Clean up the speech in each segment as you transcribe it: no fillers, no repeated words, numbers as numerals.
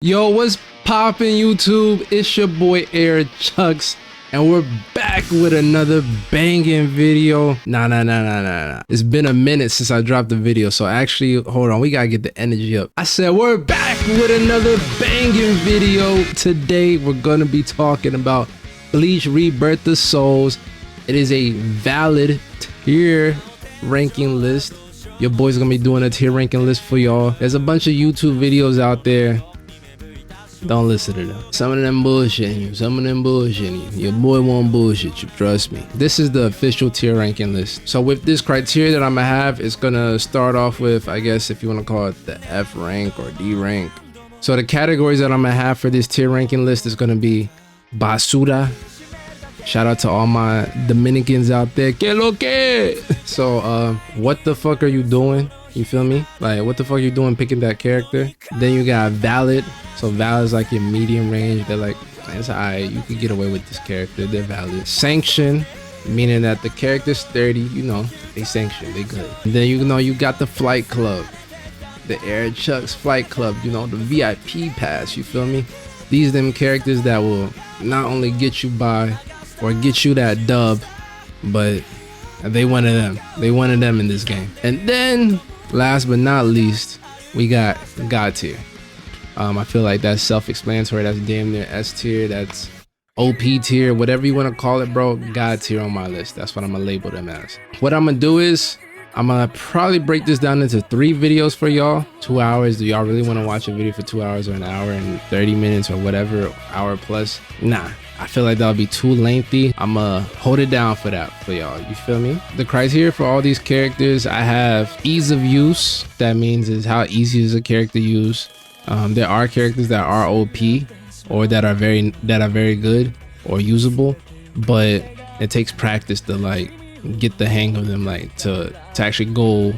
Yo, what's poppin' YouTube? It's your boy Air Chucks, and we're back with another banging video. Nah. It's been a minute since I dropped the video, so actually, hold on, we gotta get the energy up. I said we're back with another banging video. Today, we're gonna be talking about Bleach ReBirth of Souls. It is a valid tier ranking list. Your boy's gonna be doing a tier ranking list for y'all. There's a bunch of YouTube videos out there. Don't listen to them. Some of them bullshitting you. Some of them bullshitting you. Your boy won't bullshit you. Trust me. This is the official tier ranking list. So with this criteria that I'm gonna have, it's gonna start off with, I guess if you want to call it the F rank or D rank. So the categories that I'm gonna have for this tier ranking list is gonna be basura. Shout out to all my Dominicans out there. Que lo que? So what the fuck are you doing? You feel me? Like, what the fuck you doing picking that character? Then you got valid. So valid is like your medium range. They're like, it's alright, you could get away with this character. They're valid. Sanction, meaning that the character's sturdy. You know, they sanction, they good. And then you know you got the flight club, the Air Chucks flight club. You know, the VIP pass. You feel me? These them characters that will not only get you by or get you that dub, but they one of them. They one of them in this game. And then last but not least, we got God tier. I feel like that's self-explanatory. That's damn near S tier. That's OP tier, whatever you want to call it, bro. God tier on my list. That's what I'm gonna label them as. What I'm gonna do is I'm gonna probably break this down into 3 videos for y'all. 2 hours. Do y'all really want to watch a video for 2 hours or an hour and 30 minutes or whatever, hour plus? Nah. I feel like that'll be too lengthy. I'ma hold it down for that for y'all. You feel me? The criteria for all these characters, I have ease of use. That means is how easy is a character to use. There are characters that are OP or that are very good or usable, but it takes practice to like get the hang of them, like to actually go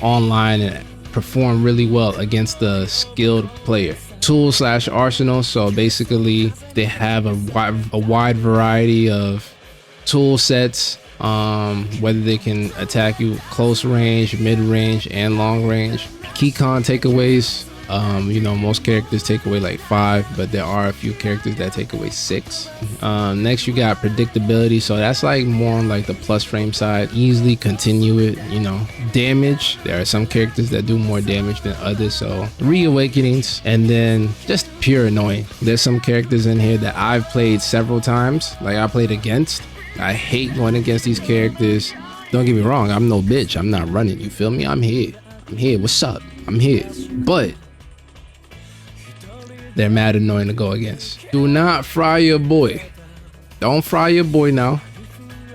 online and perform really well against the skilled player. Tool / arsenal. So basically they have a wide variety of tool sets, whether they can attack you close range, mid range, and long range. Keycon takeaways. You know, most characters take away like 5, but there are a few characters that take away 6. Next you got predictability, so that's like more on like the plus frame side. Easily continue it. You know, damage, there are some characters that do more damage than others, so reawakenings. And then just pure annoying. There's some characters in here that I've played several times, like I played against. I hate going against these characters. Don't get me wrong, I'm no bitch. I'm not running, you feel me? I'm here. What's up? I'm here. But they're mad annoying to go against. Do not fry your boy. Don't fry your boy now.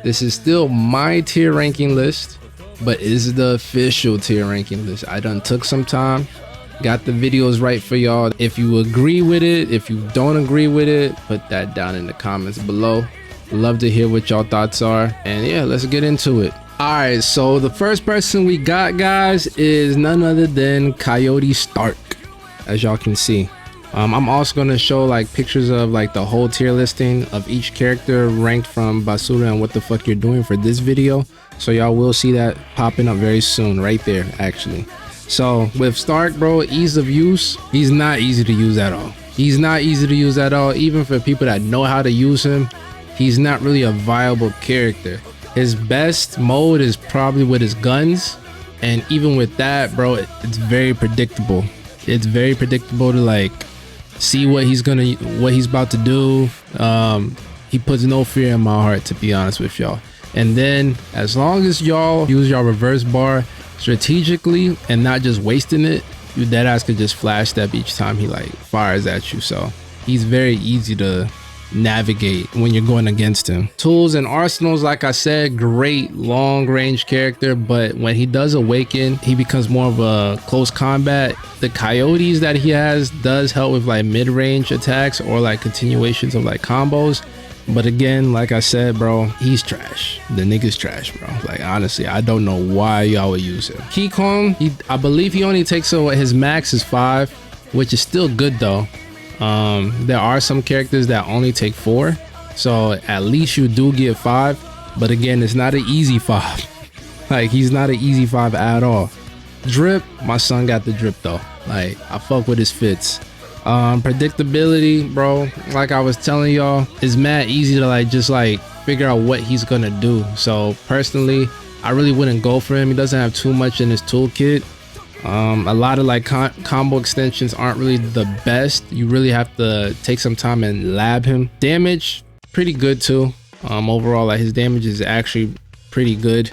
This is still my tier ranking list, but is the official tier ranking list. I done took some time, got the videos right for y'all. If you agree with it, if you don't agree with it, put that down in the comments below. Love to hear what y'all thoughts are. And yeah, let's get into it. Alright, so the first person we got, guys, is none other than Coyote Starrk, as y'all can see. I'm also going to show like pictures of like the whole tier listing of each character ranked from basura and what the fuck you're doing for this video. So y'all will see that popping up very soon, right there actually. So with Starrk, bro, ease of use, he's not easy to use at all. He's not easy to use at all. Even for people that know how to use him, he's not really a viable character. His best mode is probably with his guns, and even with that, bro, it's very predictable. It's very predictable to like see what he's about to do. He puts no fear in my heart, to be honest with y'all. And then as long as y'all use y'all reverse bar strategically and not just wasting it, you deadass could just flash step each time he like fires at you. So he's very easy to navigate when you're going against him. Tools and arsenals, like I said, great long range character, but when he does awaken, he becomes more of a close combat. The coyotes that he has does help with like mid-range attacks or like continuations of like combos, but again, like I said, bro, he's trash. The nigga's trash, bro. Like honestly, I don't know why y'all would use him. Keycon, I believe he only takes his max is 5, which is still good though. There are some characters that only take 4, so at least you do get 5, but again, it's not an easy 5. Like he's not an easy 5 at all. Drip, my son got the drip though. Like I fuck with his fits. Predictability, bro, like I was telling y'all, is mad easy to like just like figure out what he's gonna do. So personally, I really wouldn't go for him. He doesn't have too much in his toolkit. A lot of like combo extensions aren't really the best. You really have to take some time and lab him. Damage, pretty good too. Overall, like his damage is actually pretty good.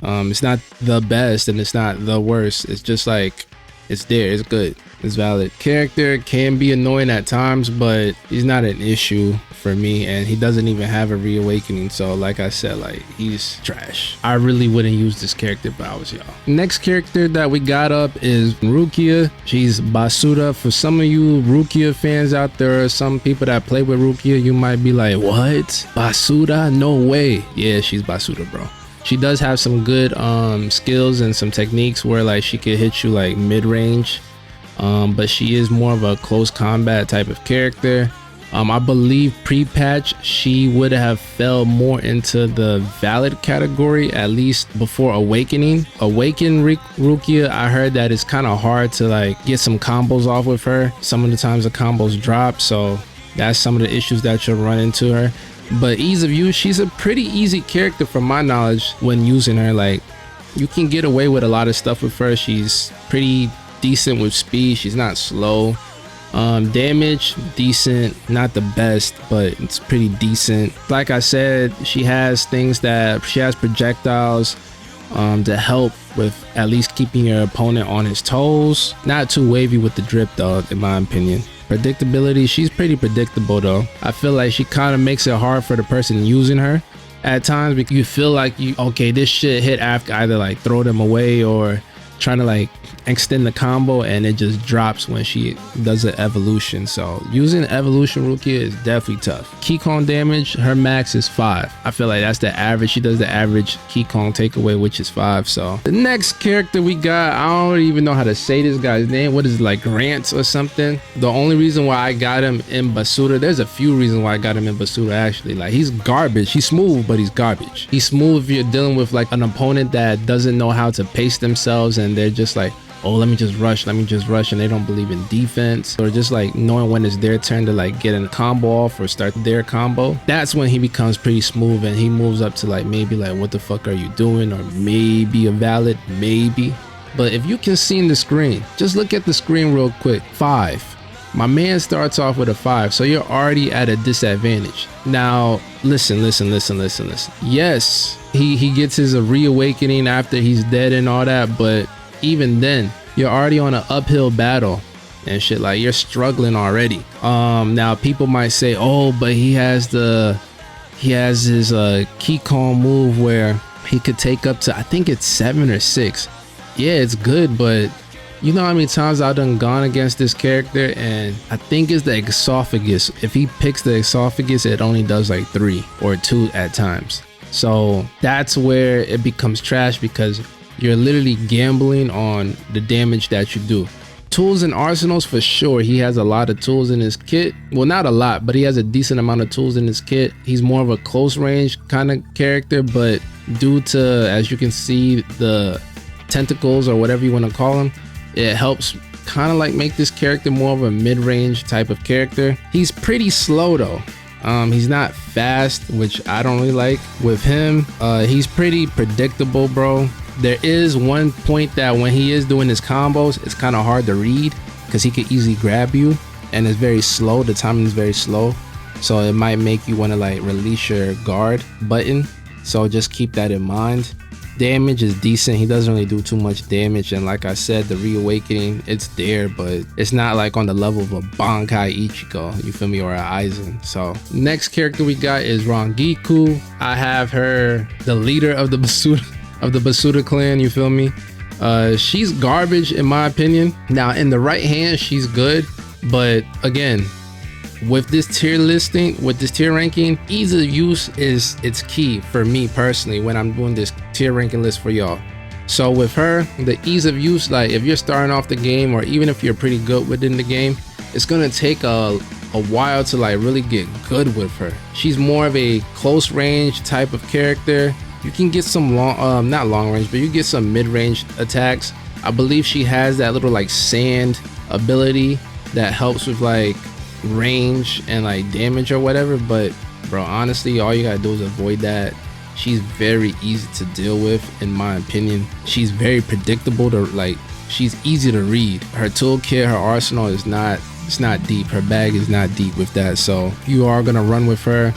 It's not the best and it's not the worst. It's just like, it's there, it's good, it's valid. Character can be annoying at times, but he's not an issue for me, and he doesn't even have a reawakening. So like I said, like he's trash. I really wouldn't use this character if I was y'all. Next character that we got up is Rukia. She's Basura. For some of you Rukia fans out there, some people that play with Rukia, you might be like, what? Basura? No way. Yeah, she's Basura, bro. She does have some good skills and some techniques where like she could hit you like mid-range, but she is more of a close combat type of character. I believe pre-patch she would have fell more into the valid category, at least before awakening. Rukia, I heard that it's kind of hard to like get some combos off with her. Some of the times the combos drop, so that's some of the issues that you'll run into her. But ease of use, she's a pretty easy character from my knowledge when using her. Like you can get away with a lot of stuff with her. She's pretty decent with speed, she's not slow. Damage, decent, not the best, but it's pretty decent. Like I said, she has things that she has projectiles to help with at least keeping your opponent on his toes. Not too wavy with the drip though, in my opinion. Predictability, she's pretty predictable though. I feel like she kind of makes it hard for the person using her at times, because you feel like okay, this shit hit after either like throw them away or trying to like extend the combo, and it just drops when she does an evolution. So using evolution Rukia is definitely tough. Keycon damage, her max is 5. I feel like that's the average. She does the average Keycon takeaway, which is 5. So the next character we got, I don't even know how to say this guy's name. What is it, like Grant or something? The only reason why I got him in Basura, there's a few reasons why I got him in Basura actually. Like he's garbage. He's smooth, but he's garbage. He's smooth if you're dealing with like an opponent that doesn't know how to pace themselves and they're just like, oh, let me just rush, and they don't believe in defense, or just like knowing when it's their turn to like get a combo off or start their combo. That's when he becomes pretty smooth and he moves up to like maybe like, what the fuck are you doing, or maybe a valid, maybe. But if you can see in the screen, just look at the screen real quick. 5. My man starts off with a 5, so you're already at a disadvantage. Now listen. Yes, he gets his reawakening after he's dead and all that, but even then you're already on an uphill battle and shit. Like you're struggling already. Now people might say, oh, but he has his Keycon move where he could take up to, I think it's 7 or 6. Yeah, it's good, but you know how many times I've done gone against this character, and I think it's the esophagus. If he picks the esophagus, it only does like 3 or 2 at times. So that's where it becomes trash, because you're literally gambling on the damage that you do. Tools and arsenals, for sure, he has a lot of tools in his kit. Well, not a lot, but he has a decent amount of tools in his kit. He's more of a close range kind of character, but due to, as you can see, the tentacles or whatever you want to call them, it helps kind of like make this character more of a mid-range type of character. He's pretty slow though. He's not fast, which I don't really like with him. He's pretty predictable, bro. There is one point that when he is doing his combos, it's kind of hard to read because he could easily grab you, and it's very slow. The timing is very slow, so it might make you want to like release your guard button. So just keep that in mind. Damage is decent. He doesn't really do too much damage, and like I said, the reawakening, it's there, but it's not like on the level of a Bankai Ichigo, you feel me, or a Aizen. So next character we got is Rangiku. I have her the leader of the Basura clan, you feel me. She's garbage in my opinion. Now in the right hand she's good, but again, with this tier listing, with this tier ranking, ease of use is it's key for me personally when I'm doing this tier ranking list for y'all. So with her, the ease of use, like if you're starting off the game, or even if you're pretty good within the game, it's gonna take a while to like really get good with her. She's more of a close range type of character. You can get some long, not long range, but you get some mid-range attacks. I believe she has that little like sand ability that helps with like range and like damage or whatever, but bro, honestly, all you gotta do is avoid that. She's very easy to deal with, in my opinion. She's very predictable to like, she's easy to read. Her toolkit, her arsenal is not, it's not deep. Her bag is not deep with that. So if you are gonna run with her,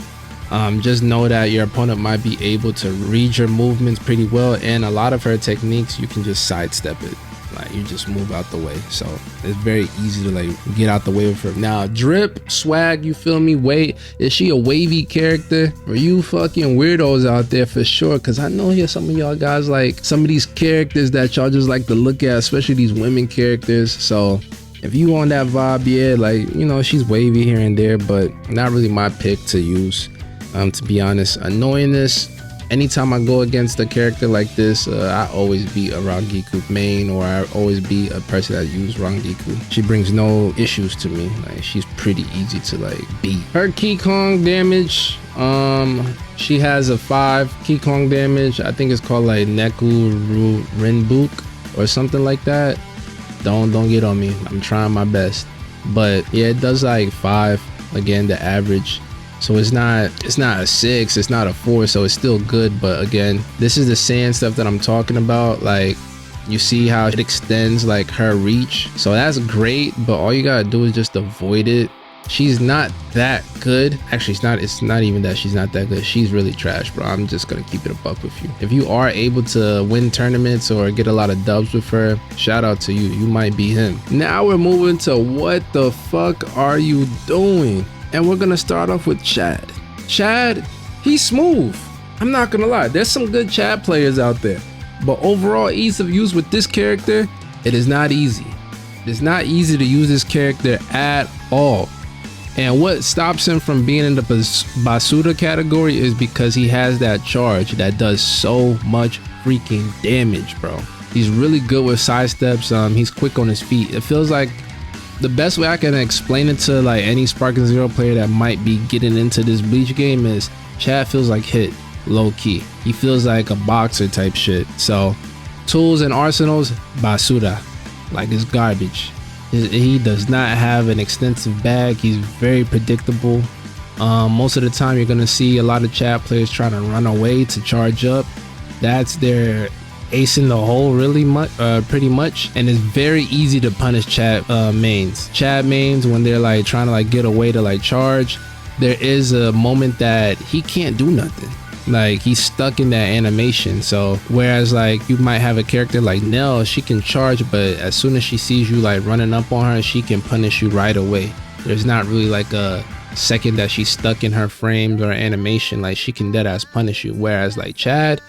just know that your opponent might be able to read your movements pretty well, and a lot of her techniques you can just sidestep it. Like, you just move out the way, so it's very easy to like get out the way with her. Now drip swag, you feel me? Wait, is she a wavy character? For you fucking weirdos out there, for sure, because I know here some of y'all guys like some of these characters that y'all just like to look at, especially these women characters. So if you on that vibe, yeah, like, you know, she's wavy here and there, but not really my pick to use. To be honest, annoyingness, anytime I go against a character like this, I always beat a Rangiku main, or I always beat a person that used Rangiku. She brings no issues to me. Like, she's pretty easy to like beat. Her Ki Kong damage, she has a 5 Ki Kong damage. I think it's called like Neku Renbuk or something like that. Don't get on me, I'm trying my best. But yeah, it does like 5, again, the average. So it's not a 6, it's not a 4, so it's still good. But again, this is the sand stuff that I'm talking about. Like, you see how it extends like her reach, so that's great, but all you gotta do is just avoid it. She's not that good. Actually, it's not even that she's not that good. She's really trash, bro. I'm just gonna keep it a buck with you. If you are able to win tournaments or get a lot of dubs with her, shout out to you. You might be him. Now we're moving to what the fuck are you doing? And we're gonna start off with Chad. Chad, he's smooth. I'm not gonna lie, there's some good Chad players out there, but overall ease of use with this character, it is not easy. It's not easy to use this character at all. And what stops him from being in the Basuda category is because he has that charge that does so much freaking damage, bro. He's really good with side steps. He's quick on his feet. It feels like the best way I can explain it to like any Sparking Zero player that might be getting into this Bleach game is Chad feels like hit, low key. He feels like a boxer type shit. So tools and arsenals, Basuda, like it's garbage. He does not have an extensive bag. He's very predictable. Most of the time you're gonna see a lot of Chad players trying to run away to charge up. That's their ace in the hole, really much, pretty much. And it's very easy to punish Chad mains. Chad mains, when they're like trying to like get away to like charge, there is a moment that he can't do nothing. Like, he's stuck in that animation. So whereas like you might have a character like Nell, she can charge, but as soon as she sees you like running up on her, she can punish you right away. There's not really like a second that she's stuck in her frames or animation. Like, she can deadass punish you. Whereas like Chad,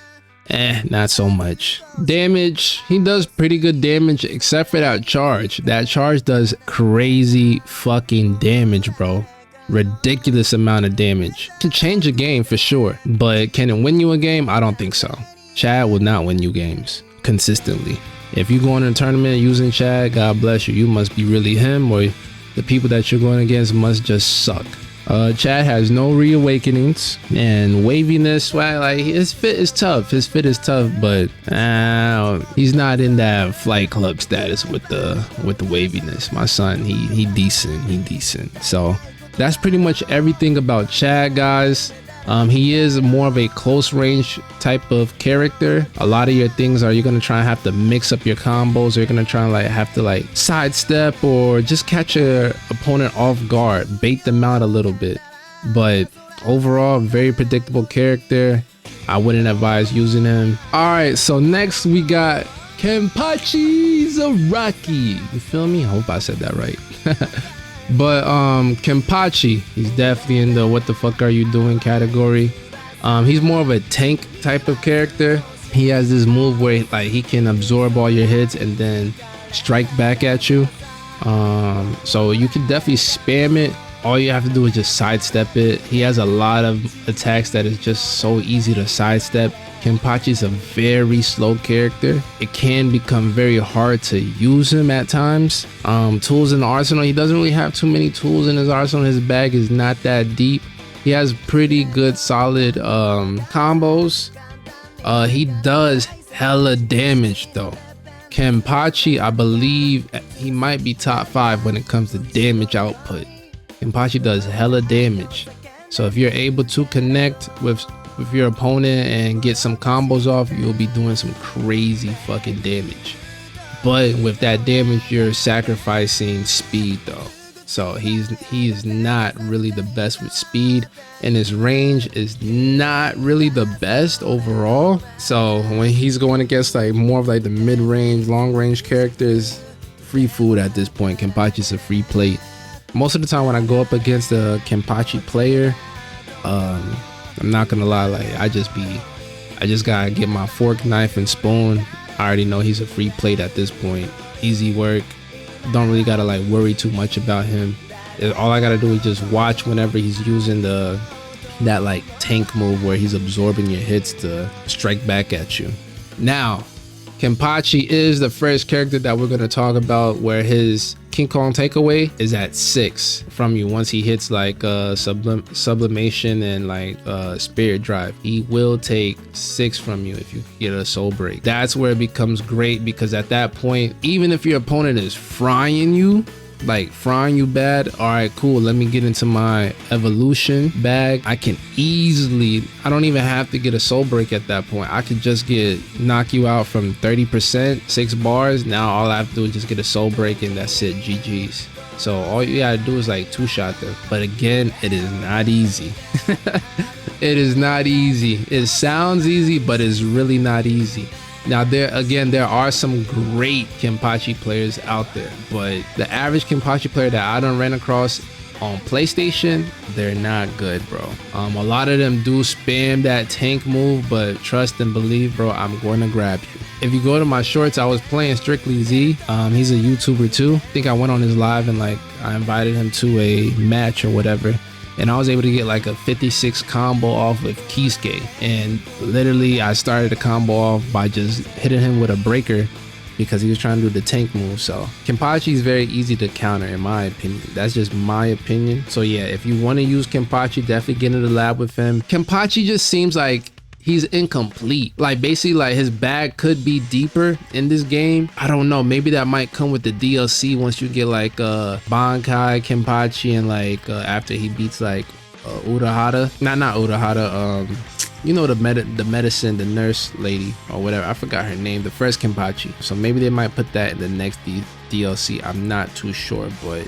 not so much. Damage, he does pretty good damage except for that charge. That charge does crazy fucking damage, bro. Ridiculous amount of damage. To change a game for sure, but can it win you a game? I don't think so. Chad will not win you games consistently. If you go in a tournament using Chad, God bless you. You must be really him, or the people that you're going against must just suck. Chad has no reawakenings and waviness. Well, like, his fit is tough. His fit is tough, but he's not in that Flight Club status with the waviness. My son, he decent. So that's pretty much everything about Chad, guys. He is more of a close range type of character. A lot of your things are, you're gonna try and have to mix up your combos, or you're gonna try and like have to like sidestep or just catch your opponent off guard, bait them out a little bit. But overall, very predictable character. I wouldn't advise using him. All right, so next we got Kenpachi Zaraki. You feel me? I hope I said that right. But Kenpachi, he's definitely in the what the fuck are you doing category. He's more of a tank type of character. He has this move where like he can absorb all your hits and then strike back at you. So you can definitely spam it. All you have to do is just sidestep it. He has a lot of attacks that is just so easy to sidestep. Kenpachi is a very slow character. It can become very hard to use him at times. Tools in the arsenal, he doesn't really have too many tools in his arsenal. His bag is not that deep. He has pretty good solid combos. He does hella damage though. Kenpachi, I believe he might be top 5 when it comes to damage output. Kenpachi does hella damage. So if you're able to connect with your opponent and get some combos off, you'll be doing some crazy fucking damage. But with that damage, you're sacrificing speed though. So he is not really the best with speed, and his range is not really the best overall. So when he's going against like more of like the mid-range, long-range characters, free food at this point. Kenpachi's a free plate. Most of the time when I go up against a Kenpachi player, I'm not gonna lie, like I just gotta get my fork, knife, and spoon. I already know he's a free plate at this point. Easy work. Don't really gotta like worry too much about him. All I gotta do is just watch whenever he's using that like tank move where he's absorbing your hits to strike back at you. Now, Kenpachi is the first character that we're gonna talk about where his King Kong takeaway is at 6 from you. Once he hits like sublimation and like spirit drive, he will take 6 from you if you get a soul break. That's where it becomes great, because at that point, even if your opponent is frying you bad, all right, cool, let me get into my evolution bag. I can easily, I don't even have to get a soul break at that point. I could just knock you out from 30%, 6 bars. Now all I have to do is just get a soul break and that's it, GG's. So all you gotta do is like 2-shot them. But again, it is not easy. It is not easy. It sounds easy, but it's really not easy. Now there are some great Kenpachi players out there, but the average Kenpachi player that I done ran across on PlayStation, they're not good, bro. A lot of them do spam that tank move, but trust and believe, bro, I'm going to grab you. If you go to my shorts, I was playing Strictly Z. He's a YouTuber too. I think I went on his live and like I invited him to a match or whatever. And I was able to get like a 56 combo off with Kisuke. And literally I started the combo off by just hitting him with a breaker because he was trying to do the tank move. So Kenpachi is very easy to counter in my opinion. That's just my opinion. So yeah, if you want to use Kenpachi, definitely get into the lab with him. Kenpachi just seems like he's incomplete. Like basically like his bag could be deeper in this game. I don't know, maybe that might come with the DLC once you get like Bankai Kenpachi and like after he beats like Urahara. Not Urahara, you know, the medicine, the nurse lady or whatever, I forgot her name, the first Kenpachi. So maybe they might put that in the next DLC. I'm not too sure, but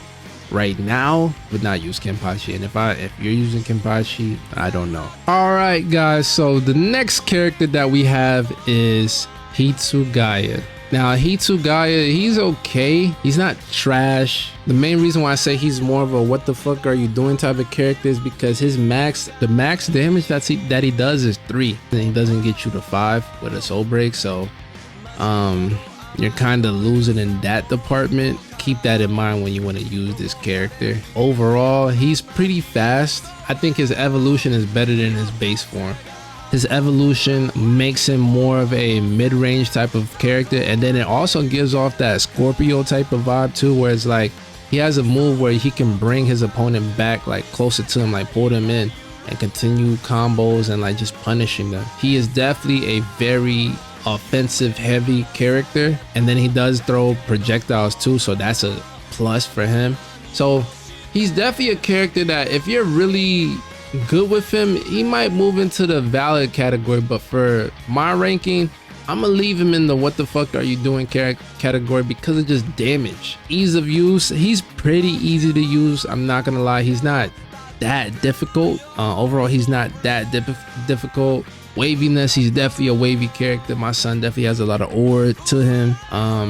right now would not use Kenpachi. And if you're using Kenpachi, I don't know. All right guys, so the next character that we have is Hitsugaya. Now Hitsugaya, he's okay, he's not trash. The main reason why I say he's more of a what the fuck are you doing type of character is because the max damage that he does is 3, and he doesn't get you to 5 with a soul break. So you're kind of losing in that department. Keep that in mind when you want to use this character. Overall, he's pretty fast. I think his evolution is better than his base form. His evolution makes him more of a mid-range type of character, and then it also gives off that Scorpio type of vibe too, where it's like he has a move where he can bring his opponent back like closer to him, like pull them in and continue combos and like just punishing them. He is definitely a very offensive heavy character, and then he does throw projectiles too, so that's a plus for him. So he's definitely a character that if you're really good with him, he might move into the valid category, but for my ranking, I'm gonna leave him in the what the fuck are you doing category because of just damage. Ease of use, he's pretty easy to use. I'm not gonna lie, he's not that difficult. Overall, he's not that difficult. Waviness, he's definitely a wavy character. My son definitely has a lot of aura to him.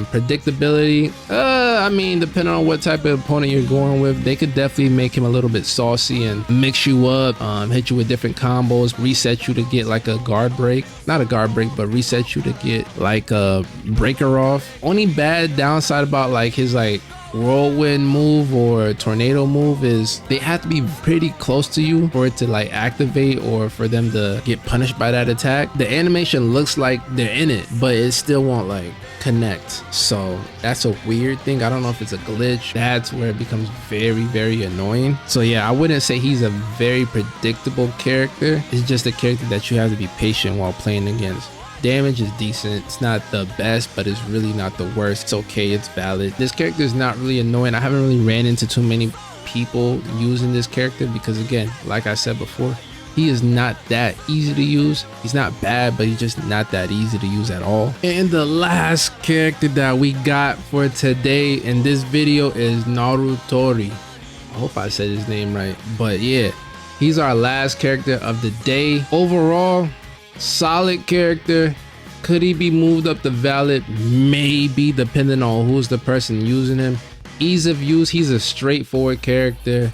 Predictability, I mean, depending on what type of opponent you're going with, they could definitely make him a little bit saucy and mix you up, hit you with different combos, reset you to get like a guard break, not a guard break, but reset you to get like a breaker off. Only bad downside about like his like whirlwind move or tornado move is they have to be pretty close to you for it to like activate or for them to get punished by that attack. The animation looks like they're in it, but it still won't like connect. So that's a weird thing. I don't know if it's a glitch. That's where it becomes very, very annoying. So yeah, I wouldn't say he's a very predictable character. It's just a character that you have to be patient while playing against. Damage is decent. It's not the best, but it's really not the worst. It's okay, it's valid. This character is not really annoying. I haven't really ran into too many people using this character because, again, like I said before, he is not that easy to use. He's not bad, but he's just not that easy to use at all. And the last character that we got for today in this video is Narutori. I hope I said his name right, but yeah, he's our last character of the day. Overall, solid character. Could he be moved up to valid? Maybe, depending on who's the person using him. Ease of use, he's a straightforward character.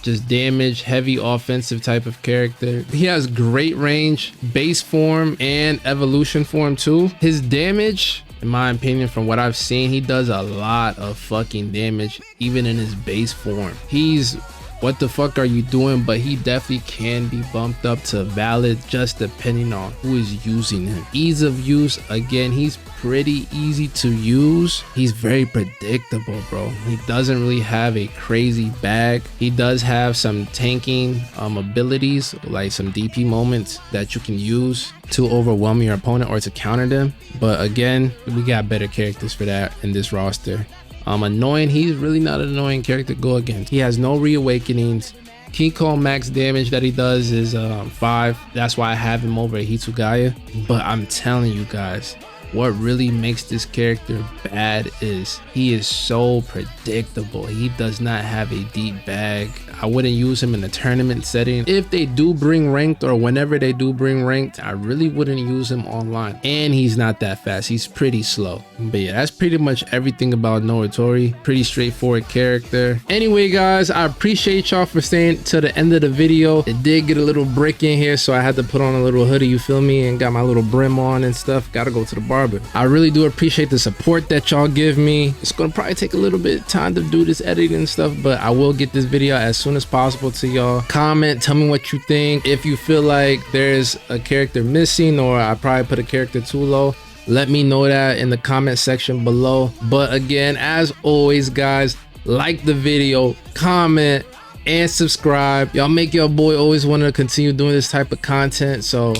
Just damage, heavy offensive type of character. He has great range, base form and evolution form too. His damage, in my opinion, from what I've seen, he does a lot of fucking damage even in his base form. He's what the fuck are you doing, but he definitely can be bumped up to valid just depending on who is using him. Ease of use, again, he's pretty easy to use. He's very predictable, bro. He doesn't really have a crazy bag. He does have some tanking abilities, like some DP moments that you can use to overwhelm your opponent or to counter them, but again, we got better characters for that in this roster. Annoying, he's really not an annoying character to go against. He has no reawakenings. Kinko max damage that he does is 5. That's why I have him over Hitsugaya. But I'm telling you guys, what really makes this character bad is he is so predictable. He does not have a deep bag. I wouldn't use him in a tournament setting. If they do bring ranked, or whenever they do bring ranked, I really wouldn't use him online. And he's not that fast. He's pretty slow. But yeah, that's pretty much everything about Narutori. Pretty straightforward character. Anyway, guys, I appreciate y'all for staying to the end of the video. It did get a little break in here, so I had to put on a little hoodie, you feel me, and got my little brim on and stuff. Gotta go to the barber. I really do appreciate the support that y'all give me. It's gonna probably take a little bit of time to do this editing and stuff, but I will get this video as soon as possible to y'all. Comment, tell me what you think. If you feel like there's a character missing or I probably put a character too low, let me know that in the comment section below. But again, as always, guys, like the video, comment, and subscribe. Y'all make your boy always want to continue doing this type of content, so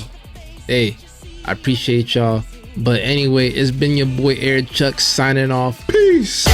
hey, I appreciate y'all. But anyway, it's been your boy Chuck signing off. Peace.